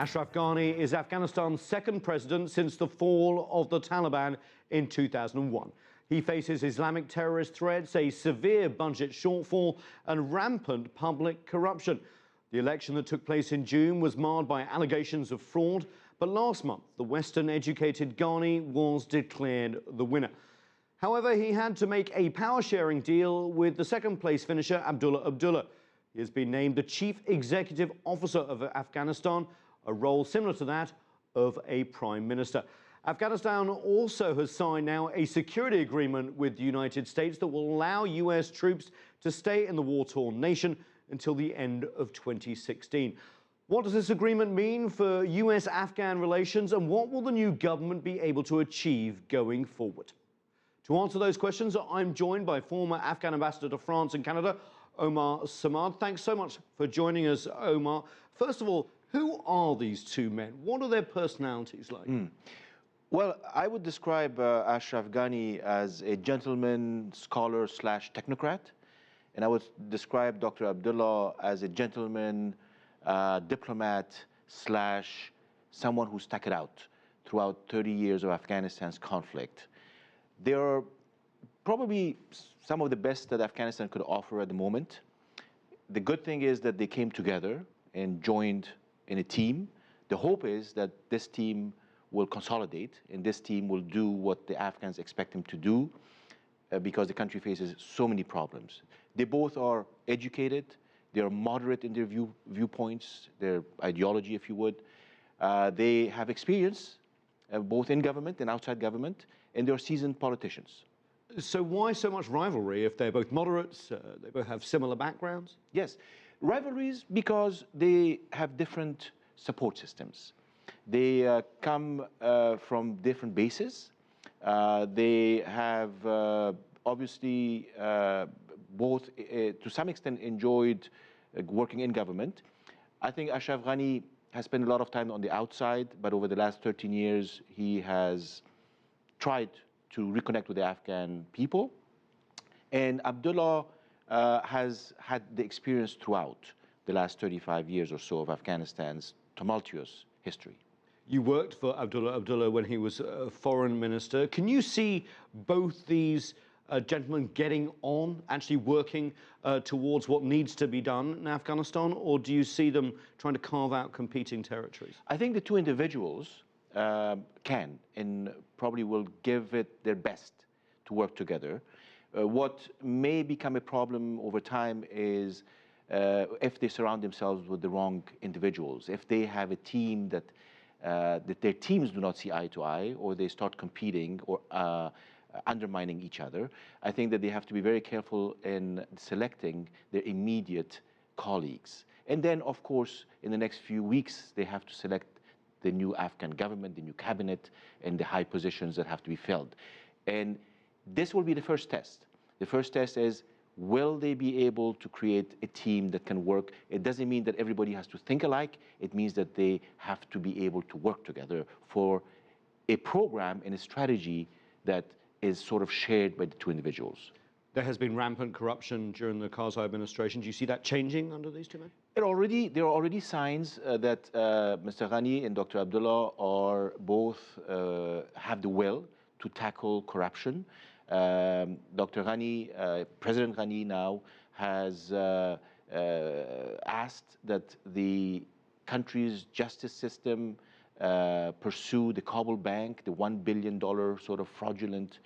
Ashraf Ghani is Afghanistan's second president since the fall of the Taliban in 2001. He faces Islamic terrorist threats, a severe budget shortfall, and rampant public corruption. The election that took place in June was marred by allegations of fraud, but last month, the Western-educated Ghani was declared the winner. However, he had to make a power-sharing deal with the second-place finisher, Abdullah Abdullah. He has been named the Chief Executive Officer of Afghanistan, a role similar to that of a Prime Minister. Afghanistan also has signed now a security agreement with the United States that will allow US troops to stay in the war-torn nation until the end of 2016. What does this agreement mean for US-Afghan relations, and what will the new government be able to achieve going forward? To answer those questions, I'm joined by former Afghan ambassador to France and Canada, Omar Samad. Thanks so much for joining us, Omar. First of all, who are these two men? What are their personalities like? Well, I would describe Ashraf Ghani as a gentleman, scholar / technocrat. And I would describe Dr. Abdullah as a gentleman, diplomat / someone who stuck it out throughout 30 years of Afghanistan's conflict. They are probably some of the best that Afghanistan could offer at the moment. The good thing is that they came together and joined in a team. The hope is that this team will consolidate and this team will do what the Afghans expect them to do because the country faces so many problems. They both are educated, they are moderate in their viewpoints, their ideology, if you would. They have experience both in government and outside government, and they're seasoned politicians. So why so much rivalry if they're both moderates, they both have similar backgrounds? Yes, rivalries because they have different support systems. They come from different bases. They have obviously both to some extent enjoyed working in government. I think Ashraf Ghani has spent a lot of time on the outside, but over the last 13 years, he has tried to reconnect with the Afghan people. And Abdullah has had the experience throughout the last 35 years or so of Afghanistan's tumultuous history. You worked for Abdullah Abdullah when he was foreign minister. Can you see both these gentlemen getting on, actually working towards what needs to be done in Afghanistan, or do you see them trying to carve out competing territories? I think the two individuals can and probably will give it their best to work together. What may become a problem over time is if they surround themselves with the wrong individuals, if they have a team that their teams do not see eye to eye, or they start competing or undermining each other. I think that they have to be very careful in selecting their immediate colleagues. And then, of course, in the next few weeks, they have to select the new Afghan government, the new cabinet, and the high positions that have to be filled. And this will be the first test. The first test is, will they be able to create a team that can work? It doesn't mean that everybody has to think alike. It means that they have to be able to work together for a program and a strategy that is sort of shared by the two individuals. There has been rampant corruption during the Karzai administration. Do you see that changing under these two men? There are already signs that Mr. Ghani and Dr. Abdullah are both have the will to tackle corruption. Dr. Ghani, President Ghani now has asked that the country's justice system pursue the Kabul bank, the $1 billion sort of fraudulent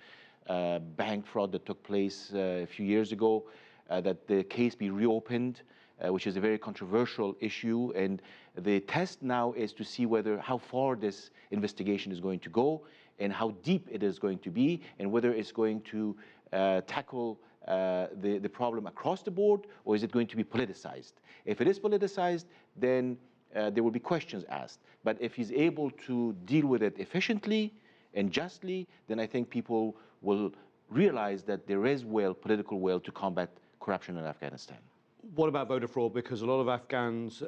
bank fraud that took place a few years ago, that the case be reopened, which is a very controversial issue. And the test now is to see how far this investigation is going to go and how deep it is going to be, and whether it's going to tackle the problem across the board, or is it going to be politicized? If it is politicized, then there will be questions asked. But if he's able to deal with it efficiently and justly, then I think people will realize that there is political will to combat corruption in Afghanistan. What about voter fraud? Because a lot of Afghans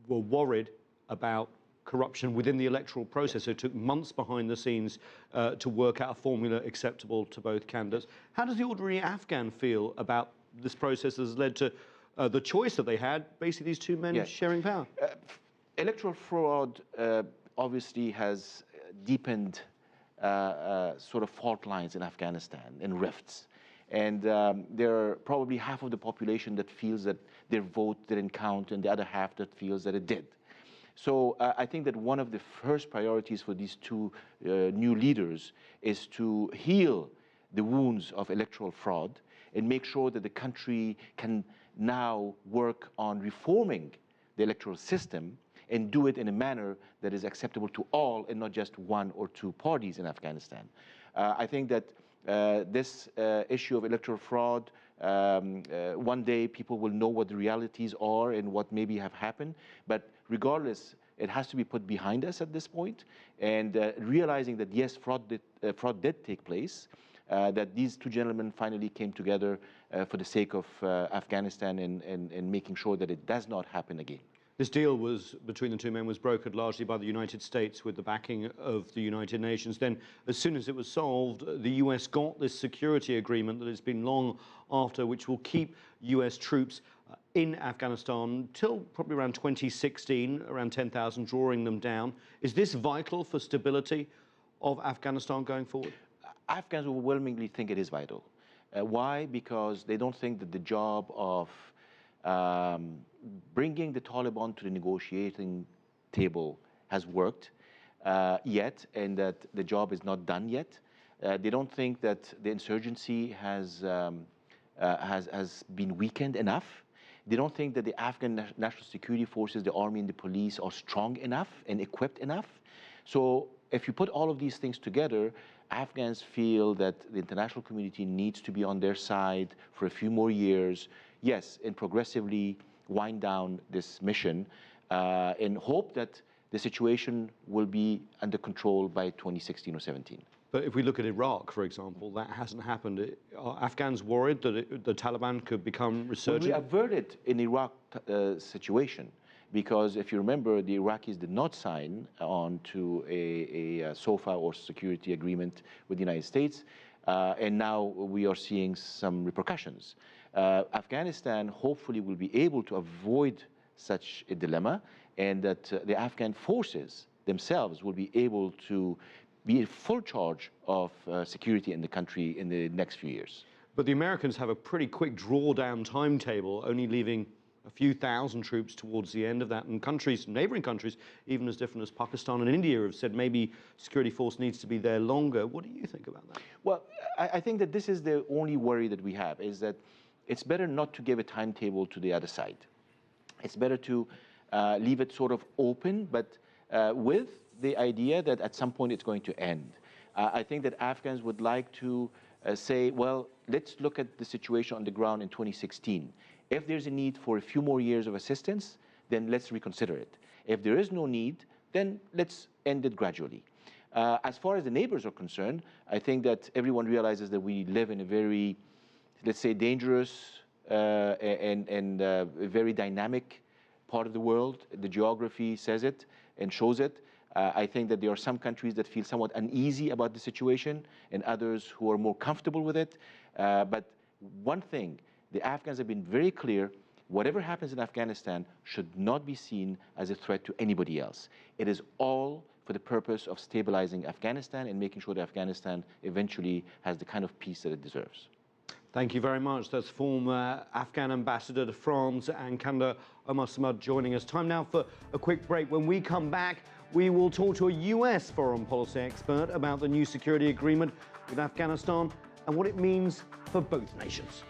were worried about corruption within the electoral process. It took months behind the scenes to work out a formula acceptable to both candidates. How does the ordinary Afghan feel about this process that has led to the choice that they had, basically these two men sharing power? Electoral fraud obviously has deepened sort of fault lines in Afghanistan and rifts. And there are probably half of the population that feels that their vote didn't count and the other half that feels that it did. So I think that one of the first priorities for these two new leaders is to heal the wounds of electoral fraud and make sure that the country can now work on reforming the electoral system and do it in a manner that is acceptable to all and not just one or two parties in Afghanistan. I think that this issue of electoral fraud, one day people will know what the realities are and what maybe have happened, but regardless, it has to be put behind us at this point, and realizing that yes, fraud did take place, that these two gentlemen finally came together for the sake of Afghanistan and making sure that it does not happen again. This deal between the two men was brokered largely by the United States with the backing of the United Nations. Then, as soon as it was solved, the US got this security agreement that has been long after, which will keep US troops in Afghanistan till probably around 2016, around 10,000, drawing them down. Is this vital for stability of Afghanistan going forward? Afghans overwhelmingly think it is vital. Why? Because they don't think that the job of bringing the Taliban to the negotiating table has worked yet, and that the job is not done yet. They don't think that the insurgency has been weakened enough. They don't think that the Afghan National Security Forces, the army and the police are strong enough and equipped enough. So if you put all of these things together, Afghans feel that the international community needs to be on their side for a few more years, yes, and progressively wind down this mission and hope that the situation will be under control by 2016 or 17. But if we look at Iraq, for example, that hasn't happened. Are Afghans worried that the Taliban could become resurgent? Well, we averted in Iraq situation, because if you remember, the Iraqis did not sign on to a SOFA or security agreement with the United States, and now we are seeing some repercussions. Afghanistan hopefully will be able to avoid such a dilemma, and that the Afghan forces themselves will be able to be in full charge of security in the country in the next few years. But the Americans have a pretty quick drawdown timetable, only leaving a few thousand troops towards the end of that. And countries, neighboring countries, even as different as Pakistan and India, have said maybe security force needs to be there longer. What do you think about that? Well, I think that this is the only worry that we have, is that it's better not to give a timetable to the other side. It's better to leave it sort of open, but with the idea that at some point it's going to end. I think that Afghans would like to say, well, let's look at the situation on the ground in 2016. If there's a need for a few more years of assistance, then let's reconsider it. If there is no need, then let's end it gradually. As far as the neighbors are concerned, I think that everyone realizes that we live in a very, let's say, dangerous and very dynamic part of the world. The geography says it and shows it. I think that there are some countries that feel somewhat uneasy about the situation and others who are more comfortable with it. But one thing, the Afghans have been very clear: whatever happens in Afghanistan should not be seen as a threat to anybody else. It is all for the purpose of stabilizing Afghanistan and making sure that Afghanistan eventually has the kind of peace that it deserves. Thank you very much. That's former Afghan ambassador to France and Canada, Omar Samad, joining us. Time now for a quick break. When we come back, we will talk to a US foreign policy expert about the new security agreement with Afghanistan and what it means for both nations.